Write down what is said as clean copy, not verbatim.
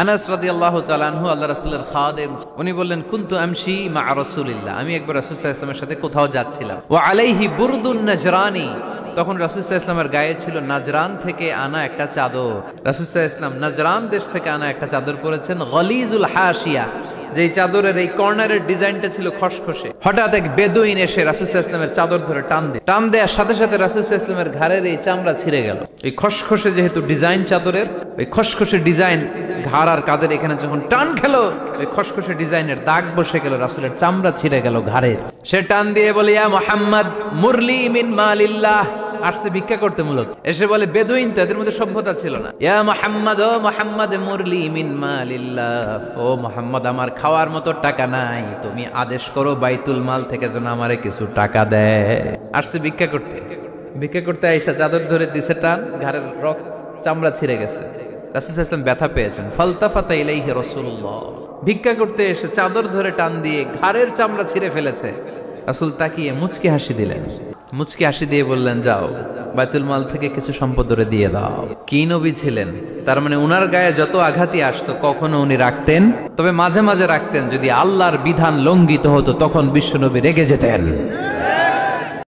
আনাস রাদিয়াল্লাহু তাআলা আনহু আল্লাহর রাসূলের খাদেম, উনি বললেন কুনতু আমশি মা রাসূলিল্লাহ, আমি একবার রাসূল সাল্লাল্লাহু আলাইহি ওয়াসাল্লামের সাথে কোথাও যাচ্ছিলাম, ওয়া আলাইহি বুরদুন নাজরানি, তখন রাসূল সাল্লাল্লাহু আলাইহি ওয়াসাল্লামের গায়ে ছিল নাজরান থেকে আনা একটা চাদর। রাসূল সাল্লাল্লাহু আলাইহি ওয়াসাল্লাম নাজরান দেশ থেকে আনা একটা চাদর পরেছেন, গলিজুল হাশিয়া, যেই চাদরের এই কর্নারের ডিজাইনটা ছিল খসখসে। হঠাৎ এক বেদুইন এসে রাসূল সাল্লাল্লাহু আলাইহি ওয়াসাল্লামের চাদর ধরে টান দেওয়ার সাথে সাথে রাসূল সাল্লাল্লাহু আলাইহি ওয়াসাল্লামের ঘাড়ের এই চামড়া ছিঁড়ে গেল। এই খসখসে যেহেতু ডিজাইন চাদরের, ওই খসখসে ডিজাইন ঘাড় আর কাঁধের এখানে যখন টান খেলো, ওই খসখসে ডিজাইনের দাগ বসে গেল, রাসূলের চামড়া ছিঁড়ে গেল ঘাড়ের। সে টান দিয়ে বলে, ইয়া মুহাম্মদ মুরলি মিন মালিল্লাহ, আসছে ভিক্ষা করতে মূলত। এসে বলে, বেদুইন তো, এদের মধ্যে সভ্যতা ছিল না। ইয়া মুহাম্মদ, ও মুহাম্মদ মুরলি মিন মালিল্লাহ, ও মুহাম্মদ আমার খাওয়ার মতো টাকা নাই, তুমি আদেশ করো বাইতুল মাল থেকে যেন আমারে কিছু টাকা দেয়। আসছে ভিক্ষা করতে আয়েশা চাদর ধরে দিছে টান, ঘাড়ের চামড়া ছিঁড়ে গেছে। রাসূল সাল্লাল্লাহু আলাইহি ওয়াসাল্লাম ব্যথা পেয়েছেন। ফালতাফাতা ইলাইহি রাসূলুল্লাহ, ভিক্ষা করতে এসে চাদর ধরে টান দিয়ে ঘাড়ের চামড়া ছিঁড়ে ফেলেছে। রাসূল তাকিয়ে মুচকি হাসি দিলেন, মুচকি হাসি দিয়ে বললেন, যাও বাইতুল মাল থেকে কিছু সম্পদ ধরে দিয়ে দাও। কি নবী ছিলেন, তার মানে উনার গায়ে যত আঘাতই আসতো কখনো উনি রাখতেন, তবে মাঝে মাঝে রাখতেন। যদি আল্লাহর বিধান লঙ্ঘিত হতো তখন বিশ্বনবী রেগে যেতেন।